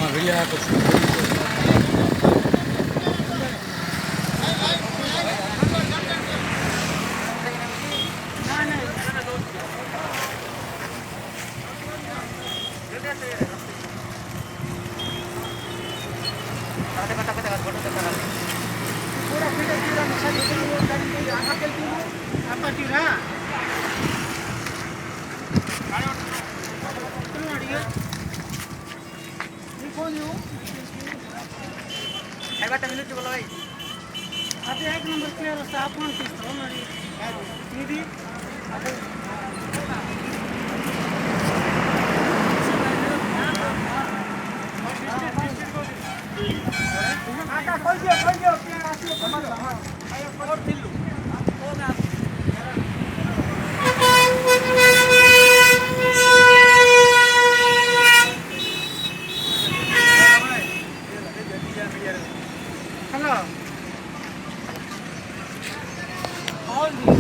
video कुछ अभी एक नंबर क्लियर वस्ता आपण తీస్తాం మరి ఇది आटा खोल दियो प्यार आसियो समझ लो हां आयो और दिल्लू होगा हेलो all